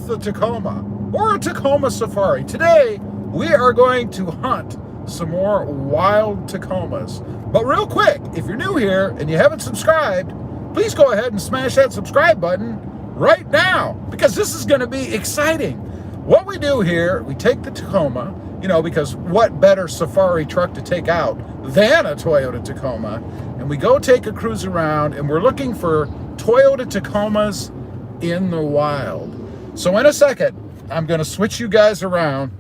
the Tacoma or a Tacoma safari. Today, we are going to hunt some more wild Tacomas. But real quick, if you're new here and you haven't subscribed, please go ahead and smash that subscribe button right now, because this is going to be exciting. What we do here, we take the Tacoma, because what better safari truck to take out than a Toyota Tacoma, and we go take a cruise around, and we're looking for Toyota Tacomas in the wild. So in a second, I'm going to switch you guys around,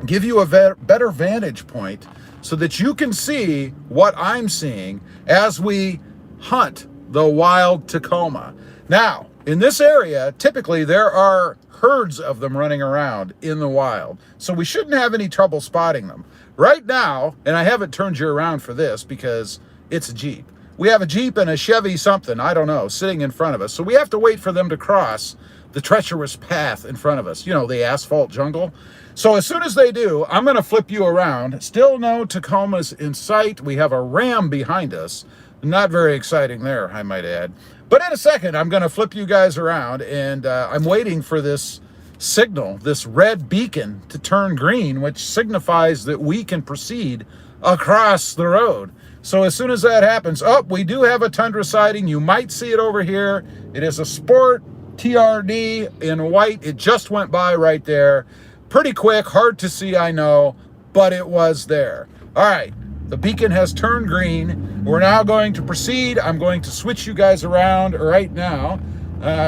give you a better vantage point so that you can see what I'm seeing as we hunt the wild Tacoma. Now, in this area, typically there are herds of them running around in the wild, so we shouldn't have any trouble spotting them. Right now, and I haven't turned you around for this because it's a Jeep. We have a Jeep and a Chevy something, I don't know, sitting in front of us. So we have to wait for them to cross the treacherous path in front of us, the asphalt jungle. So as soon as they do, I'm going to flip you around. Still no Tacomas in sight. We have a Ram behind us. Not very exciting there, I might add. But in a second, I'm going to flip you guys around, and I'm waiting for this signal, this red beacon, to turn green, which signifies that we can proceed across the road. So as soon as that happens, we do have a Tundra sighting. You might see it over here. It is a Sport TRD in white. It just went by right there. Pretty quick, hard to see, I know, but it was there. All right, the beacon has turned green. We're now going to proceed. I'm going to switch you guys around right now.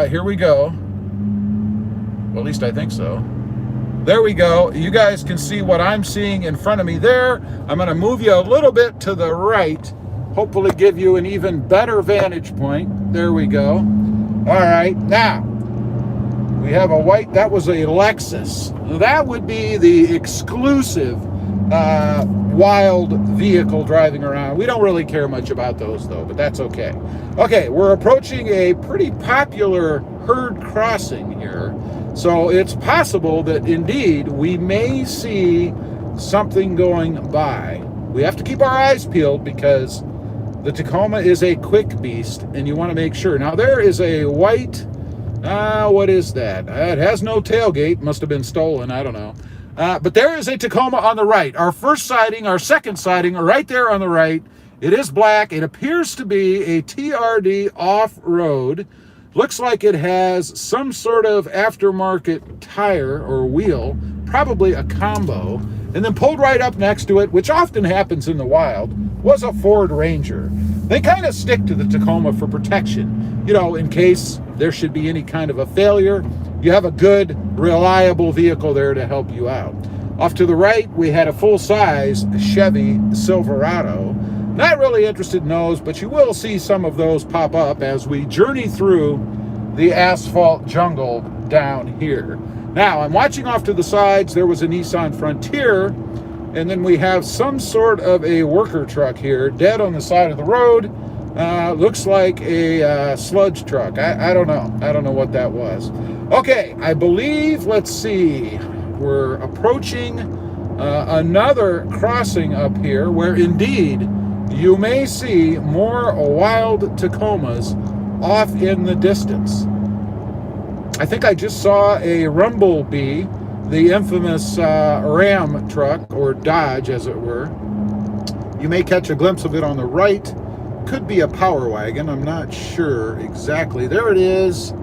Here we go. Well, at least I think so. There we go. You guys can see what I'm seeing in front of me there. I'm going to move you a little bit to the right, hopefully give you an even better vantage point. There we go. All right, now we have a white, that was a Lexus. That would be the exclusive wild vehicle driving around. We don't really care much about those though, but that's okay. Okay, we're approaching a pretty popular herd crossing here. So it's possible that indeed we may see something going by. We have to keep our eyes peeled because the Tacoma is a quick beast and you want to make sure. Now there is a white, what is that? It has no tailgate, must have been stolen, I don't know. But there is a Tacoma on the right. Our first sighting, our second sighting, right there on the right. It is black. It appears to be a TRD off-road. Looks like it has some sort of aftermarket tire or wheel, probably a combo. And then pulled right up next to it, which often happens in the wild, was a Ford Ranger. They kind of stick to the Tacoma for protection, in case there should be any kind of a failure. You have a good, reliable vehicle there to help you out. Off to the right, we had a full-size Chevy Silverado. Not really interested in those, but you will see some of those pop up as we journey through the asphalt jungle down here. Now, I'm watching off to the sides. There was a Nissan Frontier, and then we have some sort of a worker truck here, dead on the side of the road. Looks like a sludge truck. I don't know. I don't know what that was. Okay, I believe, let's see, we're approaching another crossing up here where indeed you may see more wild Tacomas off in the distance. I think I just saw a Rumblebee, the infamous Ram truck, or Dodge as it were. You may catch a glimpse of it on the right. Could be a power wagon, I'm not sure exactly. There it is.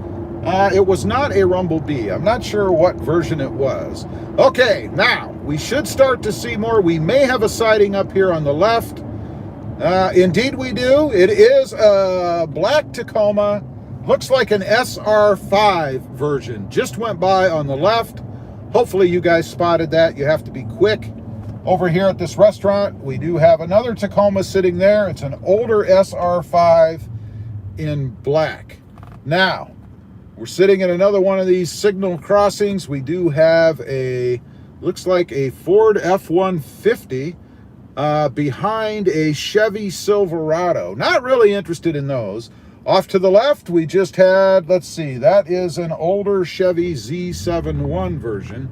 It was not a Rumblebee. I'm not sure what version it was. Okay, now we should start to see more. We may have a sighting up here on the left. Indeed we do. It is a black Tacoma. Looks like an SR5 version. Just went by on the left. Hopefully you guys spotted that. You have to be quick. Over here at this restaurant, we do have another Tacoma sitting there. It's an older SR5 in black. Now, we're sitting at another one of these signal crossings. We do have a, looks like a Ford F-150 behind a Chevy Silverado. Not really interested in those. Off to the left, we just had, let's see, that is an older Chevy Z71 version.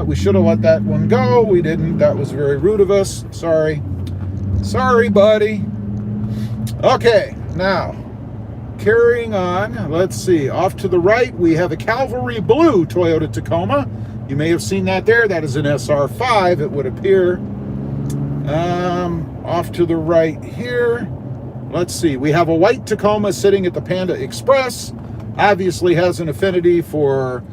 We should have let that one go. We didn't. That was very rude of us. Sorry. Sorry, buddy. Okay, now, carrying on, let's see. Off to the right, we have a Cavalry Blue Toyota Tacoma. You may have seen that there. That is an SR5, it would appear. Off to the right here, let's see. We have a white Tacoma sitting at the Panda Express. Obviously has an affinity for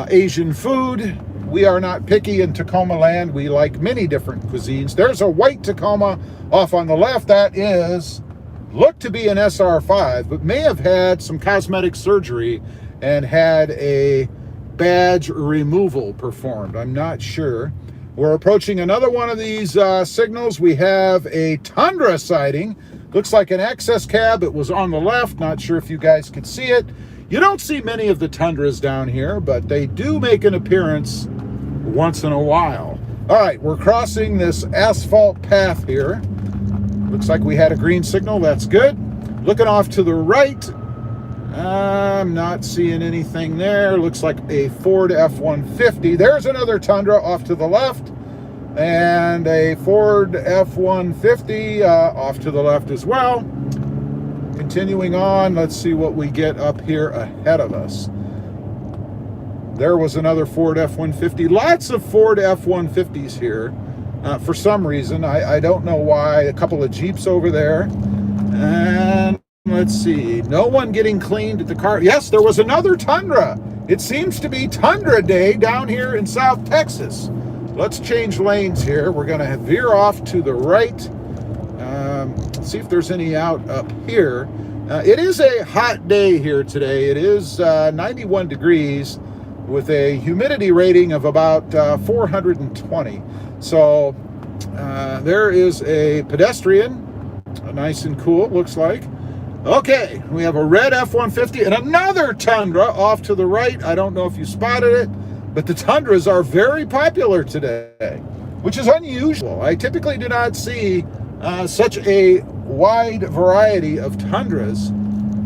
Asian food. We are not picky in Tacoma land. We like many different cuisines. There's a white Tacoma off on the left. That is, looked to be an SR5, but may have had some cosmetic surgery and had a badge removal performed. I'm not sure. We're approaching another one of these signals. We have a Tundra sighting. Looks like an access cab. It was on the left. Not sure if you guys could see it. You don't see many of the Tundras down here, but they do make an appearance once in a while. All right, we're crossing this asphalt path here. Looks like we had a green signal. That's good. Looking off to the right, I'm not seeing anything there. Looks like a Ford F-150. There's another Tundra off to the left, and a Ford F-150 off to the left as well. Continuing on, let's see what we get up here ahead of us. There was another Ford F-150. Lots of Ford F-150s here for some reason. I don't know why. A couple of Jeeps over there. And let's see. No one getting cleaned at the car. Yes, there was another Tundra. It seems to be Tundra Day down here in South Texas. Let's change lanes here. We're going to veer off to the right. See if there's any out up here. It is a hot day here today. It is 91 degrees with a humidity rating of about 420. So there is a pedestrian, nice and cool, looks like. Okay, we have a red F-150 and another Tundra off to the right. I don't know if you spotted it, but the Tundras are very popular today, which is unusual. I typically do not see such a wide variety of Tundras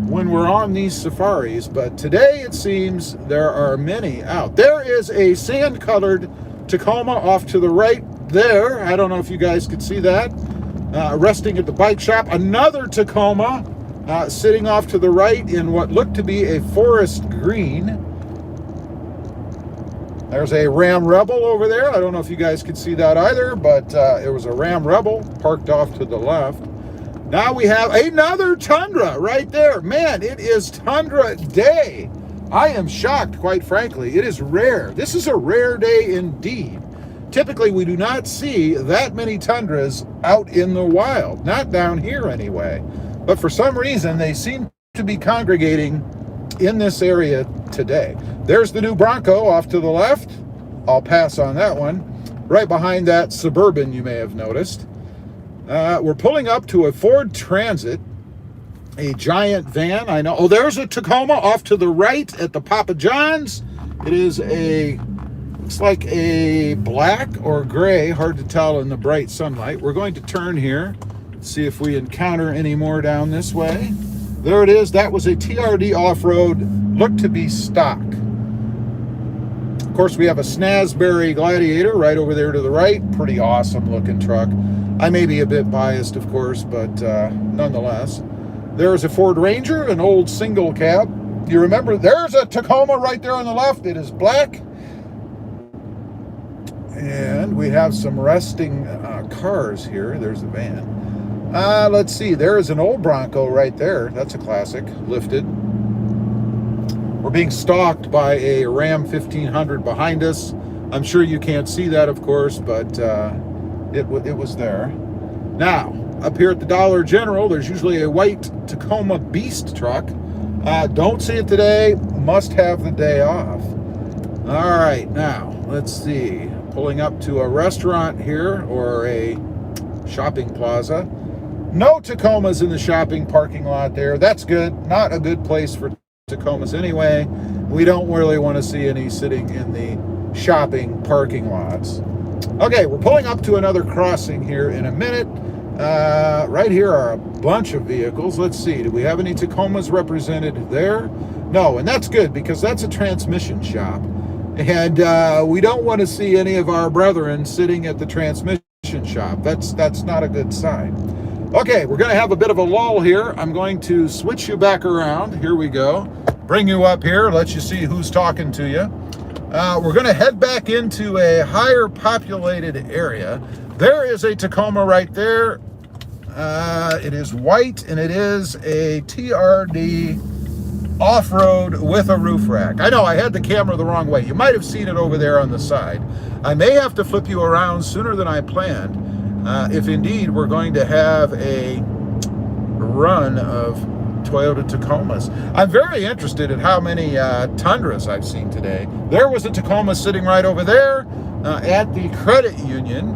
when we're on these safaris, but today it seems there are many out. There is a sand-colored Tacoma off to the right there. I don't know if you guys could see that. Resting at the bike shop. Another Tacoma sitting off to the right in what looked to be a forest green. There's a Ram Rebel over there. I don't know if you guys could see that either, but it was a Ram Rebel parked off to the left. Now we have another Tundra right there. Man, it is Tundra Day. I am shocked, quite frankly. It is rare. This is a rare day indeed. Typically, we do not see that many Tundras out in the wild. Not down here anyway. But for some reason, they seem to be congregating in this area today. There's the new Bronco off to the left. I'll pass on that one. Right behind that Suburban, you may have noticed. We're pulling up to a Ford Transit, a giant van. I know. Oh, there's a Tacoma off to the right at the Papa John's. It is a, looks like a black or gray, hard to tell in the bright sunlight. We're going to turn here, see if we encounter any more down this way. There it is. That was a TRD off-road, looked to be stock. Of course, we have a Snazberry Gladiator right over there to the right. Pretty awesome looking truck. I may be a bit biased, of course, but nonetheless. There's a Ford Ranger, an old single cab. You remember, there's a Tacoma right there on the left. It is black. And we have some resting cars here. There's a van. Let's see, there is an old Bronco right there. That's a classic, lifted. We're being stalked by a Ram 1500 behind us. I'm sure you can't see that, of course, but it was there. Now, up here at the Dollar General, there's usually a white Tacoma Beast truck. Don't see it today. Must have the day off. All right, now, let's see. Pulling up to a restaurant here, or a shopping plaza. No Tacomas in the shopping parking lot there. That's good. Not a good place for Tacomas anyway. We don't really want to see any sitting in the shopping parking lots. Okay, we're pulling up to another crossing here in a minute. Right here are a bunch of vehicles. Let's see, do we have any Tacomas represented there? No, and that's good because that's a transmission shop. And we don't want to see any of our brethren sitting at the transmission shop. That's not a good sign. Okay, we're going to have a bit of a lull here. I'm going to switch you back around. Here we go. Bring you up here, let you see who's talking to you. We're going to head back into a higher populated area. There is a Tacoma right there. It is white, and it is a TRD off-road with a roof rack. I know I had the camera the wrong way. You might have seen it over there on the side. I may have to flip you around sooner than I planned. If indeed we're going to have a run of Toyota Tacomas. I'm very interested in how many Tundras I've seen today. There was a Tacoma sitting right over there at the credit union,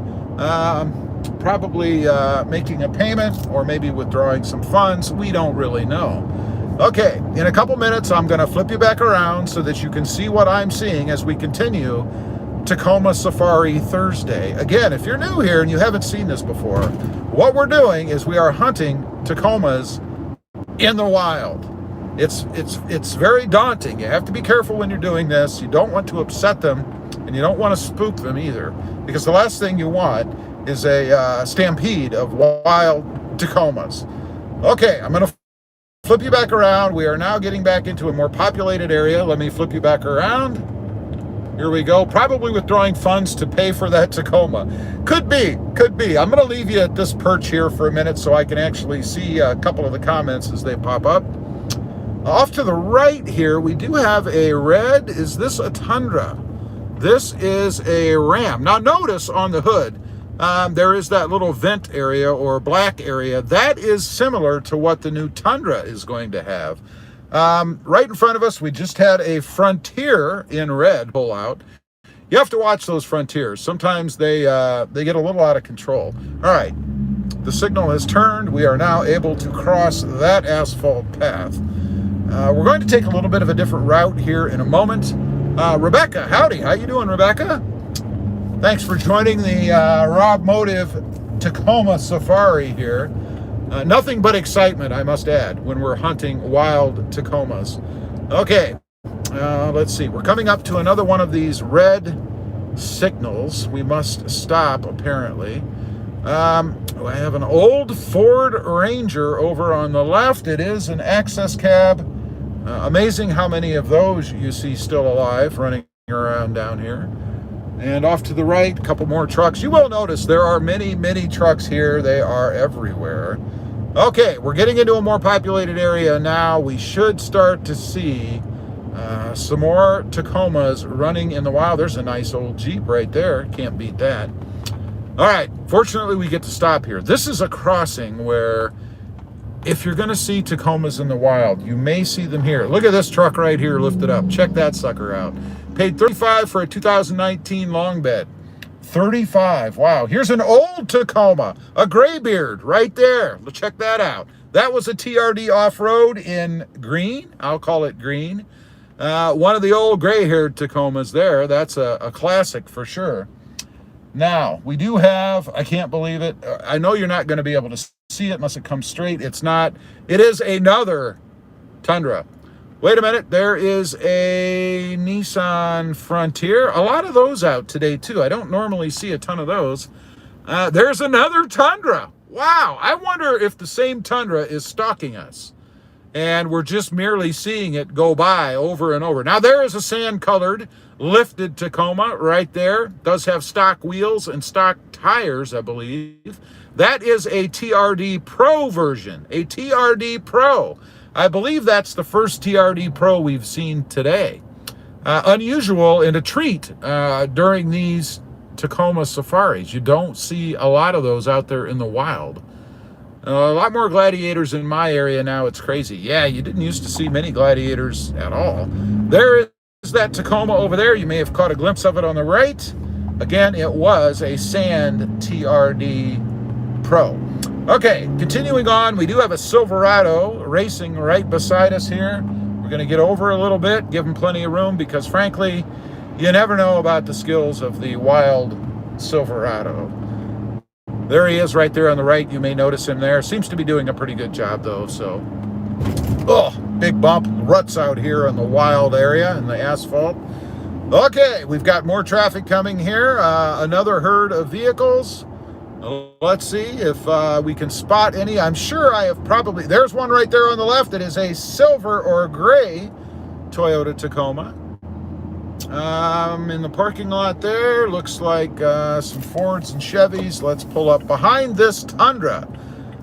probably making a payment or maybe withdrawing some funds. We don't really know. Okay, in a couple minutes, I'm going to flip you back around so that you can see what I'm seeing as we continue Tacoma Safari Thursday. Again, if you're new here and you haven't seen this before, what we're doing is we are hunting Tacomas in the wild. It's very daunting. You have to be careful when you're doing this. You don't want to upset them, and you don't want to spook them either, because the last thing you want is a stampede of wild Tacomas. Okay, I'm going to flip you back around. We are now getting back into a more populated area. Let me flip you back around. Here we go. Probably withdrawing funds to pay for that Tacoma. Could be. I'm going to leave you at this perch here for a minute so I can actually see a couple of the comments as they pop up. Off to the right here, we do have a red. Is this a Tundra? This is a Ram. Now notice on the hood, there is that little vent area or black area. That is similar to what the new Tundra is going to have. Right in front of us, we just had a Frontier in red pull out. You have to watch those Frontiers. Sometimes they get a little out of control. All right, the signal has turned. We are now able to cross that asphalt path. We're going to take a little bit of a different route here in a moment. Rebecca, howdy. How you doing, Rebecca? Thanks for joining the RobMotive Tacoma Safari here. Nothing but excitement, I must add, when we're hunting wild Tacomas. Okay, let's see. We're coming up to another one of these red signals. We must stop, apparently. I have an old Ford Ranger over on the left. It is an access cab. Amazing how many of those you see still alive running around down here. And off to the right, a couple more trucks. You will notice there are many, many trucks here. They are everywhere. Okay, we're getting into a more populated area now. We should start to see some more Tacomas running in the wild. There's a nice old Jeep right there. Can't beat that. All right, fortunately we get to stop here. This is a crossing where if you're going to see Tacomas in the wild, you may see them here. Look at this truck right here lifted up. Check that sucker out. Paid $35 for a 2019 long bed. $35. Wow. Here's an old Tacoma, a Graybeard right there. Check that out. That was a TRD off-road in green. I'll call it green. One of the old gray-haired Tacomas there. That's a classic for sure. Now, we do have, I can't believe it. I know you're not going to be able to see it unless it comes straight. It's not. It is another Tundra. Wait a minute, there is a Nissan Frontier. A lot of those out today, too. I don't normally see a ton of those. There's another Tundra. Wow, I wonder if the same Tundra is stalking us. And we're just merely seeing it go by over and over. Now, there is a sand-colored lifted Tacoma right there. Does have stock wheels and stock tires, I believe. That is a TRD Pro version, a TRD Pro. I believe that's the first TRD Pro we've seen today. Unusual and a treat during these Tacoma safaris. You don't see a lot of those out there in the wild. A lot more Gladiators in my area now. It's crazy. Yeah, you didn't used to see many Gladiators at all. There is that Tacoma over there. You may have caught a glimpse of it on the right. Again, it was a Sand TRD Pro. Okay, continuing on, we do have a Silverado racing right beside us here. We're going to get over a little bit, give him plenty of room, because frankly, you never know about the skills of the wild Silverado. There he is right there on the right. You may notice him there. Seems to be doing a pretty good job, though, so. Oh, big bump, ruts out here in the wild area in the asphalt. Okay, we've got more traffic coming here. Another herd of vehicles. Let's see if we can spot any. I'm sure I have probably, there's one right there on the left. It is a silver or gray Toyota Tacoma. In the parking lot there, looks like some Fords and Chevys. Let's pull up behind this Tundra.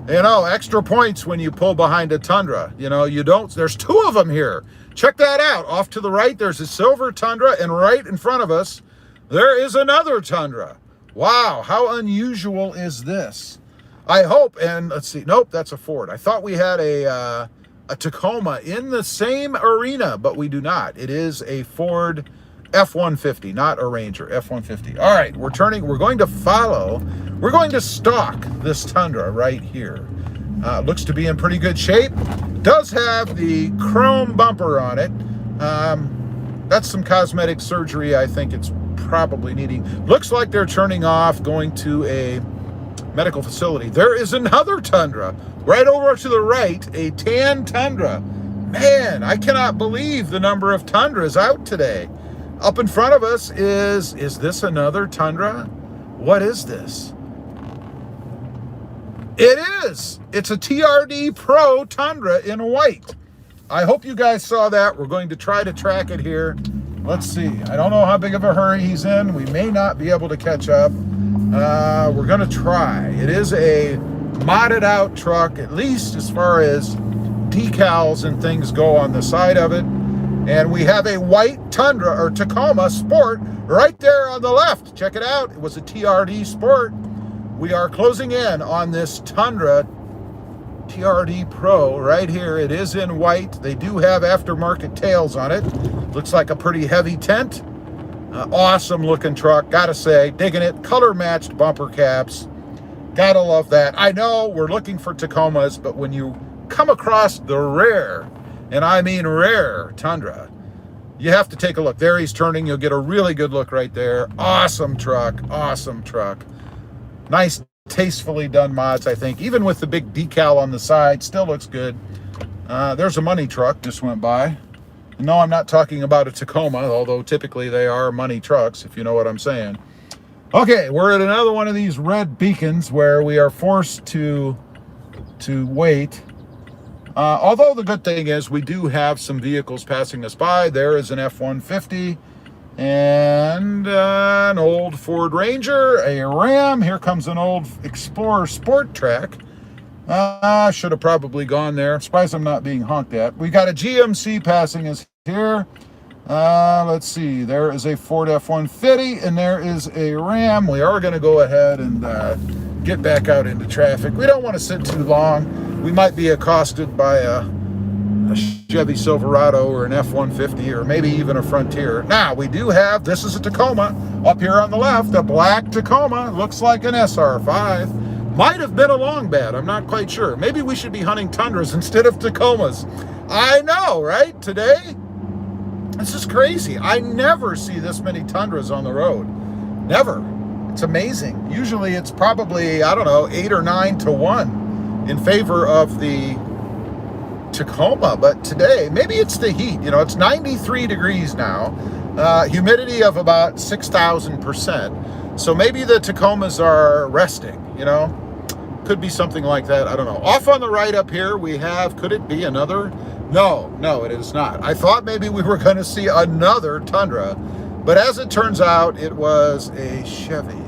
You know, extra points when you pull behind a Tundra. You know, you don't, there's two of them here. Check that out. Off to the right, there's a silver Tundra, and right in front of us, there is another Tundra. Wow, how unusual is this? I hope, and let's see, nope, that's a Ford. I thought we had a Tacoma in the same arena, but we do not. It is a Ford F-150, not a Ranger, F-150. All right, we're going to follow, we're going to stalk this Tundra right here. Looks to be in pretty good shape. Does have the chrome bumper on it. That's some cosmetic surgery I think it's probably needing. Looks like they're turning off, going to a medical facility. There is another Tundra right over to the right, a tan Tundra. Man, I cannot believe the number of Tundras out today. Up in front of us is this another Tundra? What is this? It is. It's a TRD Pro Tundra in white. I hope you guys saw that. We're going to try to track it here. Let's see. I don't know how big of a hurry he's in. We may not be able to catch up. We're going to try. It is a modded out truck, at least as far as decals and things go on the side of it. And we have a white Tundra or Tacoma Sport right there on the left. Check it out. It was a TRD Sport. We are closing in on this Tundra TRD Pro right here. It is in white. They do have aftermarket tails on it. Looks like a pretty heavy tent. Awesome looking truck, gotta say. Digging it. Color matched bumper caps. Gotta love that. I know we're looking for Tacomas, but when you come across the rare, and I mean rare, Tundra, you have to take a look. There he's turning. You'll get a really good look right there. Awesome truck. Awesome truck. Nice, tastefully done mods, I think. Even with the big decal on the side, still looks good. There's a money truck just went by. No, I'm not talking about a Tacoma, although typically they are money trucks, if you know what I'm saying. Okay, we're at another one of these red beacons where we are forced to wait. Although the good thing is we do have some vehicles passing us by. There is an F-150 and an old Ford Ranger, a Ram. Here comes an old Explorer Sport Track. Should have probably gone there. Surprised I'm not being honked at. We got a GMC passing us here. Let's see. There is a Ford F-150 and there is a Ram. We are going to go ahead and get back out into traffic. We don't want to sit too long. We might be accosted by a Chevy Silverado or an F-150 or maybe even a Frontier. Now, we do have, this is a Tacoma up here on the left, a black Tacoma. Looks like an SR5. Might have been a long bed. I'm not quite sure. Maybe we should be hunting Tundras instead of Tacomas. I know, right? Today, this is crazy. I never see this many Tundras on the road. Never. It's amazing. Usually it's probably, I don't know, 8 or 9 to 1 in favor of the Tacoma. But today, maybe it's the heat. You know, it's 93 degrees now. Humidity of about 6,000%. So maybe the Tacomas are resting, you know. Could be something like that. I don't know. Off on the right up here, we have, could it be another? No, it is not. I thought maybe we were going to see another Tundra, but as it turns out, it was a Chevy.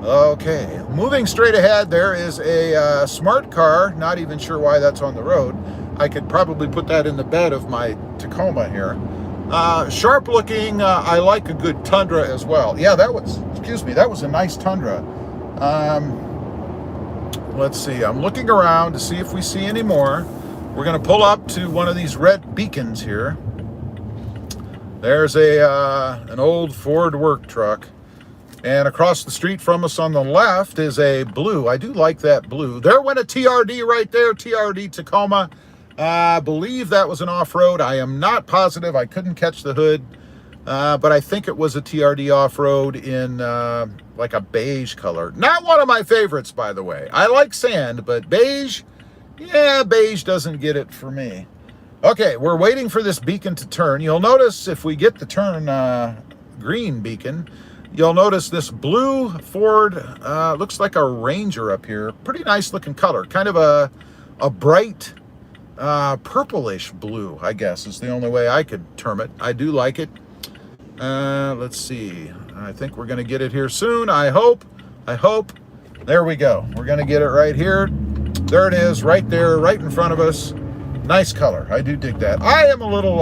Okay, moving straight ahead, there is a smart car. Not even sure why that's on the road. I could probably put that in the bed of my Tacoma here. Sharp looking. I like a good Tundra as well. Yeah, that was a nice Tundra. Let's see, I'm looking around to see if we see any more. We're going to pull up to one of these red beacons here. There's an old Ford work truck. And across the street from us on the left is a blue. I do like that blue. There went a TRD right there, TRD Tacoma. I believe that was an off-road. I am not positive. I couldn't catch the hood. But I think it was a TRD off-road in like a beige color. Not one of my favorites, by the way. I like sand, but beige, yeah, beige doesn't get it for me. Okay, we're waiting for this beacon to turn. You'll notice if we get the turn green beacon, You'll notice this blue Ford, looks like a Ranger up here. Pretty nice looking color. Kind of a bright purplish blue, I guess, is the only way I could term it. I do like it. Let's see. I think we're going to get it here soon. I hope. There we go. We're going to get it right here. There it is, right there, right in front of us. Nice color. I do dig that. I am a little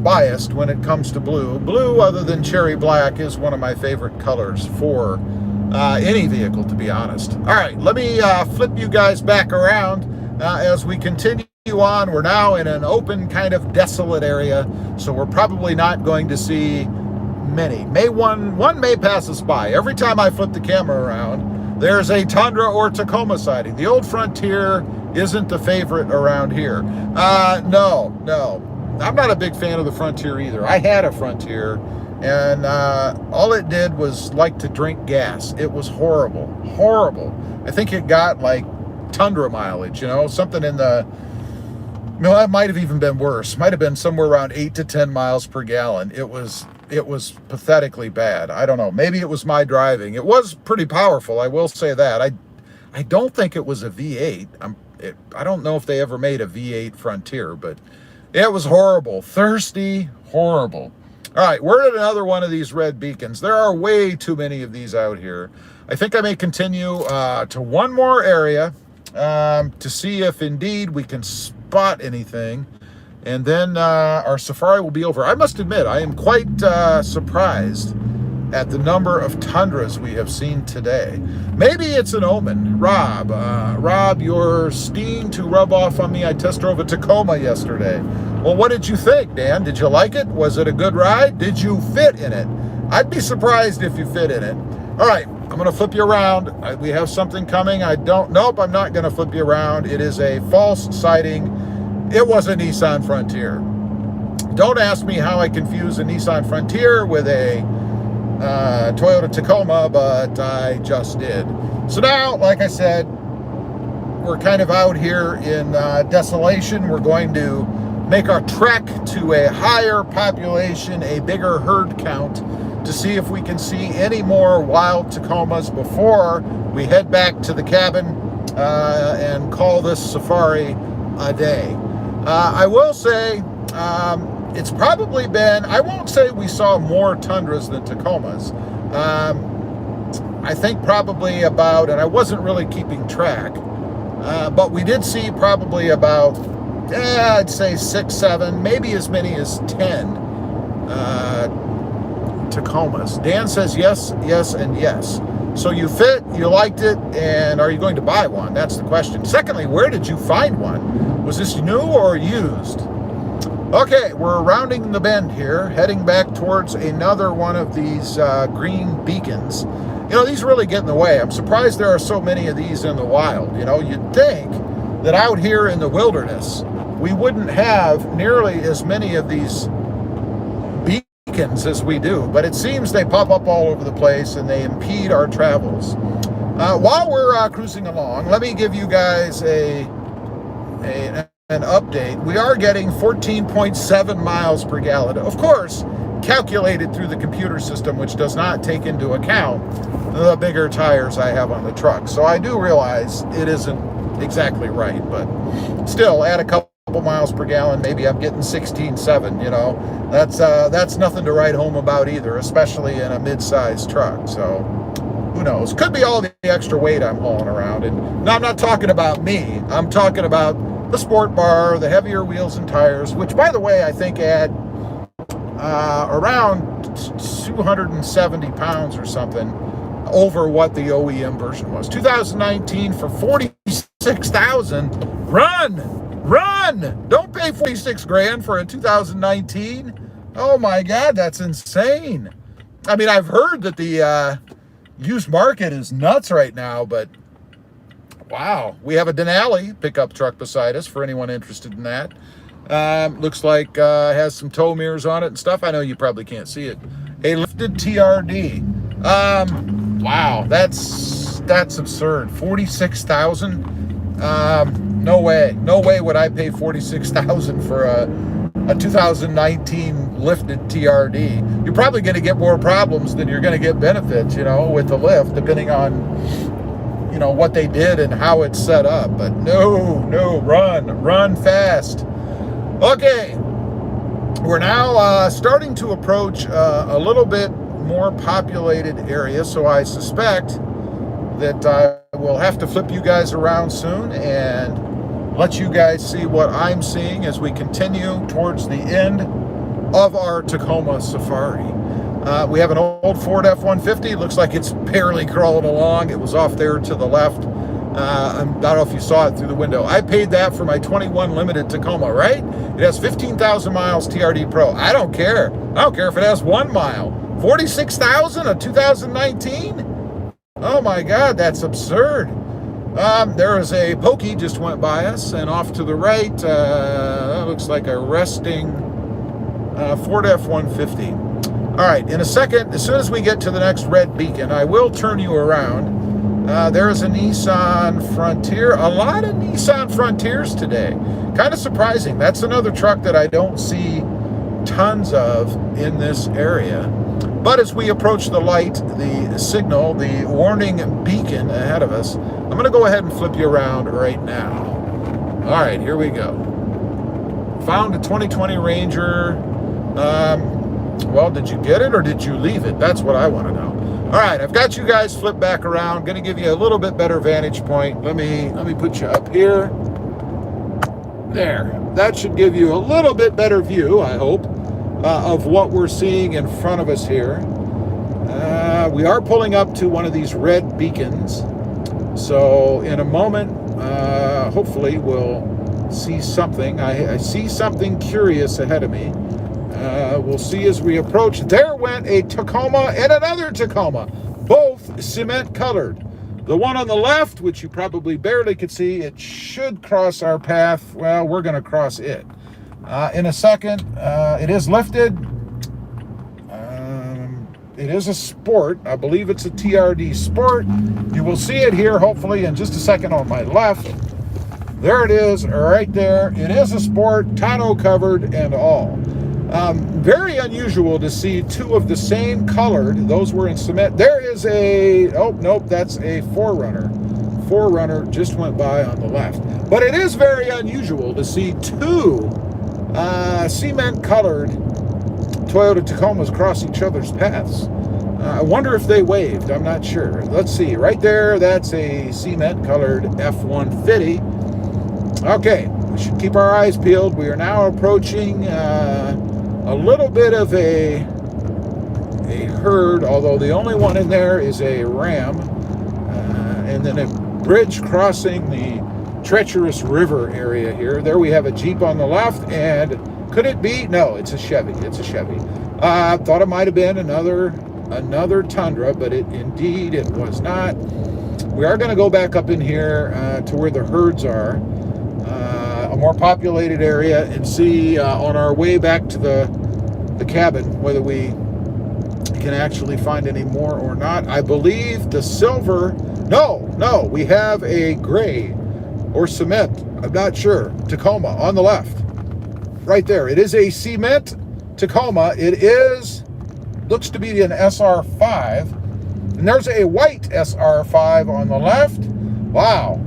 biased when it comes to blue. Blue, other than cherry black, is one of my favorite colors for any vehicle, to be honest. All right, let me flip you guys back around as we continue on. We're now in an open, kind of desolate area, so we're probably not going to see many. One may pass us by. Every time I flip the camera around, there's a Tundra or Tacoma sighting. The old Frontier isn't the favorite around here. No. I'm not a big fan of the Frontier either. I had a Frontier, and all it did was like to drink gas. It was horrible. I think it got like Tundra mileage, you know, something in the, no, that might have even been worse. Might have been somewhere around 8 to 10 miles per gallon. It was pathetically bad. I don't know. Maybe it was my driving. It was pretty powerful, I will say that. I don't think it was a V8. I don't know if they ever made a V8 Frontier, but it was horrible. Thirsty, horrible. All right, we're at another one of these red beacons. There are way too many of these out here. I think I may continue to one more area to see if indeed we can spot anything. And then our safari will be over. I must admit, I am quite surprised at the number of Tundras we have seen today. Maybe it's an omen. Rob, you're steam to rub off on me. I test drove a Tacoma yesterday. Well, what did you think, Dan? Did you like it? Was it a good ride? Did you fit in it? I'd be surprised if you fit in it. All right, I'm going to flip you around. We have something coming. Nope, I'm not going to flip you around. It is a false sighting. It was a Nissan Frontier. Don't ask me how I confuse a Nissan Frontier with a Toyota Tacoma, but I just did. So now, like I said, we're kind of out here in desolation. We're going to make our trek to a higher population, a bigger herd count, to see if we can see any more wild Tacomas before we head back to the cabin and call this safari a day. I will say it's probably been, I won't say we saw more Tundras than Tacomas. I think probably about, and I wasn't really keeping track, but we did see probably about, I'd say 6, 7, maybe as many as 10 Tacomas. Dan says yes, yes, and yes. So you fit, you liked it, and are you going to buy one? That's the question. Secondly, where did you find one? Was this new or used? Okay, we're rounding the bend here, heading back towards another one of these green beacons. You know, these really get in the way. I'm surprised there are so many of these in the wild. You know, you'd think that out here in the wilderness, we wouldn't have nearly as many of these beacons as we do, but it seems they pop up all over the place and they impede our travels. While we're cruising along, let me give you guys an update. We are getting 14.7 miles per gallon. Of course, calculated through the computer system, which does not take into account the bigger tires I have on the truck. So I do realize it isn't exactly right, but still, add a couple miles per gallon, maybe I'm getting 16.7, you know. That's nothing to write home about either, especially in a mid-sized truck. So who knows? Could be all the extra weight I'm hauling around. And no, I'm not talking about me. I'm talking about the sport bar, the heavier wheels and tires, which, by the way, I think add around 270 pounds or something over what the OEM version was. 2019 for 46,000. Run! Don't pay 46 grand for a 2019. Oh my God, that's insane. I mean, I've heard that the used market is nuts right now, but wow. We have a Denali pickup truck beside us for anyone interested in that. Looks like has some tow mirrors on it and stuff. I know you probably can't see it. A lifted TRD. Wow, that's absurd. 46,000. No way would I pay 46,000 for a 2019 lifted TRD. You're probably going to get more problems than you're going to get benefits, you know, with the lift, depending on, you know, what they did and how it's set up. But no, run fast. Okay, we're now starting to approach a little bit more populated area, so I suspect that I will have to flip you guys around soon and let you guys see what I'm seeing as we continue towards the end of our Tacoma safari. We have an old Ford F-150. Looks like it's barely crawling along. It was off there to the left. I don't know if you saw it through the window. I paid that for my 21 Limited Tacoma, right? It has 15,000 miles TRD Pro. I don't care. I don't care if it has 1 mile. 46,000 a 2019? Oh my God, that's absurd. There is a Pokey just went by us, and off to the right, looks like a resting Ford F-150. All right, in a second, as soon as we get to the next red beacon, I will turn you around. There's a Nissan Frontier. A lot of Nissan Frontiers today. Kind of surprising. That's another truck that I don't see tons of in this area. But as we approach the light, the signal, the warning beacon ahead of us, I'm going to go ahead and flip you around right now. All right, here we go. Found a 2020 Ranger. Well, did you get it or did you leave it? That's what I want to know. All right, I've got you guys flipped back around. Going to give you a little bit better vantage point. Let me put you up here. There. That should give you a little bit better view, I hope, of what we're seeing in front of us here. We are pulling up to one of these red beacons. So in a moment, hopefully we'll see something. I see something curious ahead of me. We'll see as we approach. There went a Tacoma and another Tacoma, both cement colored. The one on the left, which you probably barely could see, it should cross our path. Well, we're going to cross it. In a second, it is lifted. It is a Sport. I believe it's a TRD Sport. You will see it here, hopefully, in just a second on my left. There it is, right there. It is a Sport, tonneau covered and all. Very unusual to see two of the same colored. Those were in cement. There is a, oh, nope, that's a 4Runner. 4Runner just went by on the left. But it is very unusual to see two cement colored Toyota Tacomas cross each other's paths. I wonder if they waved. I'm not sure. Let's see. Right there, that's a cement colored F-150. Okay, we should keep our eyes peeled. We are now approaching a little bit of a herd, although the only one in there is a Ram, and then a bridge crossing the treacherous river area here. There we have a Jeep on the left, and could it be? No, it's a Chevy. It's a Chevy. I thought it might have been another Tundra, but it was not. We are going to go back up in here to where the herds are, a more populated area, and see on our way back to the cabin whether we can actually find any more or not. I believe the silver, no, we have a gray or cement, I'm not sure, Tacoma on the left. Right there. It is a cement Tacoma. It looks to be an SR5. And there's a white SR5 on the left. Wow.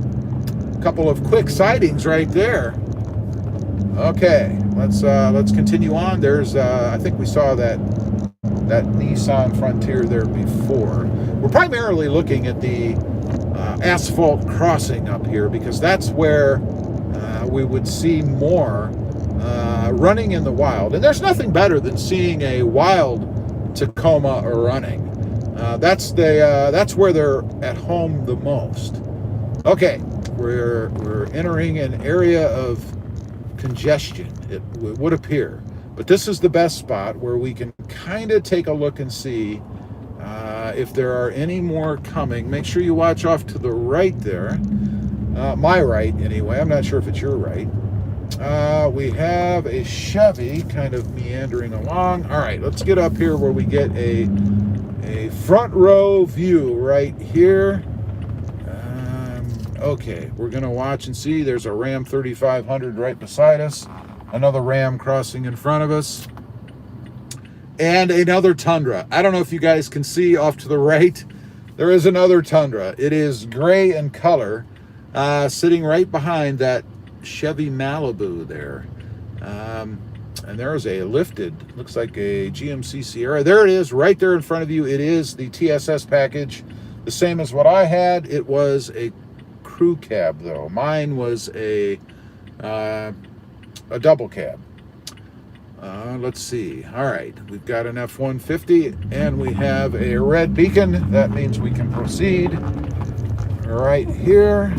A couple of quick sightings right there. Okay, let's continue on. There's I think we saw that Nissan Frontier there before. We're primarily looking at the asphalt crossing up here because that's where we would see more running in the wild. And there's nothing better than seeing a wild Tacoma running. That's where they're at home the most. Okay, we're entering an area of congestion, it would appear. But this is the best spot where we can kind of take a look and see if there are any more coming. Make sure you watch off to the right there. My right, anyway. I'm not sure if it's your right. We have a Chevy kind of meandering along. All right, let's get up here where we get a front row view right here. Okay, we're going to watch and see. There's a Ram 3500 right beside us. Another Ram crossing in front of us. And another Tundra. I don't know if you guys can see off to the right. There is another Tundra. It is gray in color, sitting right behind that Chevy Malibu there. And there's a lifted, looks like a GMC Sierra. There it is, right there in front of you. It is the TSS package, the same as what I had. It was a crew cab, though. Mine was a double cab. Let's see. All right, we've got an F-150 and we have a red beacon. That means we can proceed right here.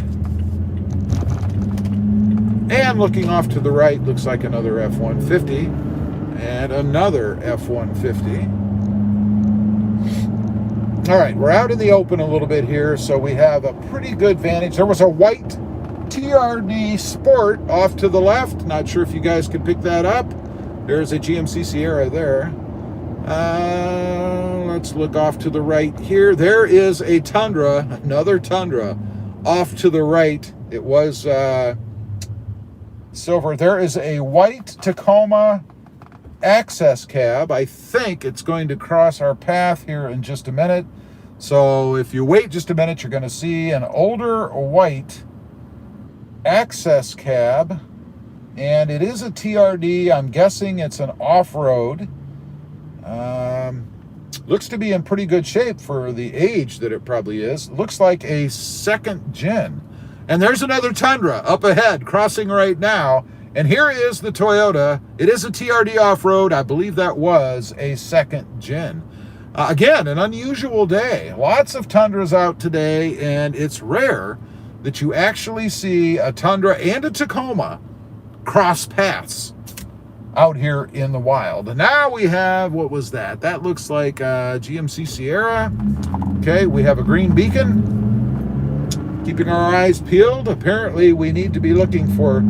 And looking off to the right, looks like another F-150 and another F-150. All right, we're out in the open a little bit here, so we have a pretty good vantage. There was a white TRD Sport off to the left. Not sure if you guys could pick that up. There's a GMC Sierra there. Let's look off to the right here. There is a Tundra, another Tundra, off to the right. It was silver. There is a white Tacoma access cab. I think it's going to cross our path here in just a minute. So if you wait just a minute, you're going to see an older white access cab. And it is a TRD. I'm guessing it's an off-road. Looks to be in pretty good shape for the age that it probably is. Looks like a second gen. And there's another Tundra up ahead, crossing right now. And here is the Toyota. It is a TRD off-road. I believe that was a second gen. Again, an unusual day. Lots of Tundras out today, and it's rare that you actually see a Tundra and a Tacoma cross paths out here in the wild. And now we have, what was that? That looks like a GMC Sierra. Okay, we have a green beacon. Keeping our eyes peeled. Apparently we need to be looking for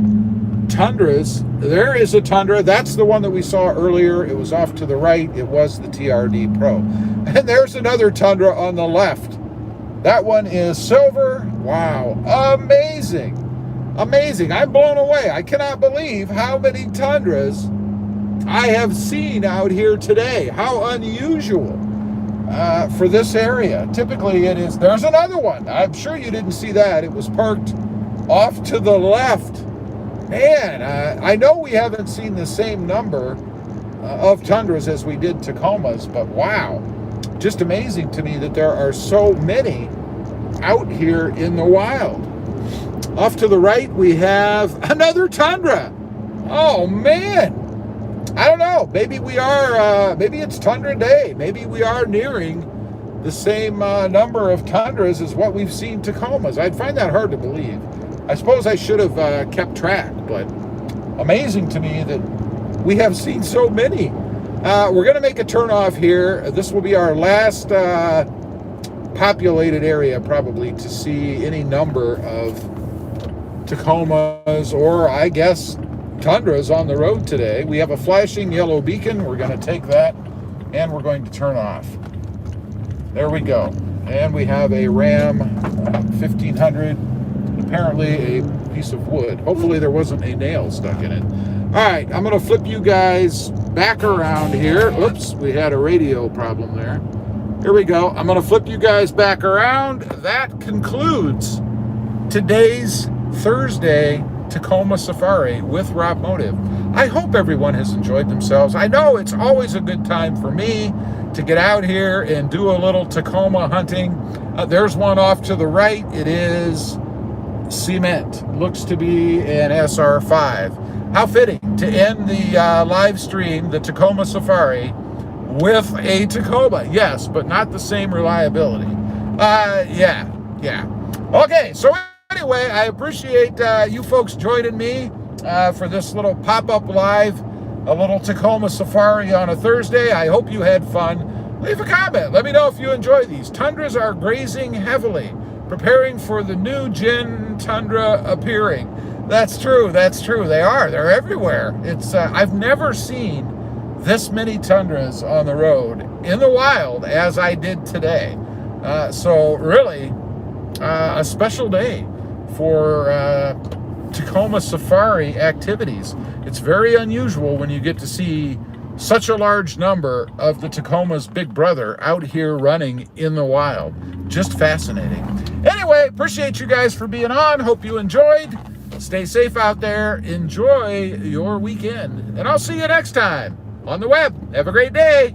Tundras. There is a Tundra. That's the one that we saw earlier. It was off to the right. It was the TRD Pro. And there's another Tundra on the left. That one is silver. Wow, amazing. Amazing. I'm blown away. I cannot believe how many Tundras I have seen out here today. How unusual for this area. Typically it is. There's another one. I'm sure you didn't see that. It was parked off to the left. Man, I know we haven't seen the same number of Tundras as we did Tacomas, but wow. Just amazing to me that there are so many out here in the wild. Off to the right, we have another Tundra. Oh, man. I don't know. Maybe we are, maybe it's Tundra Day. Maybe we are nearing the same number of Tundras as what we've seen Tacomas. I'd find that hard to believe. I suppose I should have kept track, but amazing to me that we have seen so many. We're going to make a turn off here. This will be our last populated area, probably, to see any number of Tacomas or, I guess, Tundras on the road today. We have a flashing yellow beacon. We're going to take that and we're going to turn off. There we go. And we have a Ram 1500, apparently a piece of wood. Hopefully there wasn't a nail stuck in it. All right, I'm going to flip you guys back around here. Oops, we had a radio problem there. Here we go. I'm going to flip you guys back around. That concludes today's Thursday Tacoma Safari with RobMotive. I hope everyone has enjoyed themselves. I know it's always a good time for me to get out here and do a little Tacoma hunting. There's one off to the right. It is cement. Looks to be an SR5. How fitting to end the live stream, the Tacoma Safari, with a Tacoma. Yes, but not the same reliability. Yeah. Okay, so anyway, I appreciate you folks joining me for this little pop-up live, a little Tacoma Safari on a Thursday. I hope you had fun. Leave a comment. Let me know if you enjoy these. Tundras are grazing heavily, preparing for the new Gen Tundra appearing. That's true. They are. They're everywhere. It's I've never seen this many Tundras on the road in the wild as I did today. So really, a special day for Tacoma safari activities. It's very unusual when you get to see such a large number of the Tacoma's big brother out here running in the wild. Just fascinating. Anyway, appreciate you guys for being on. Hope you enjoyed. Stay safe out there. Enjoy your weekend. And I'll see you next time on the web. Have a great day.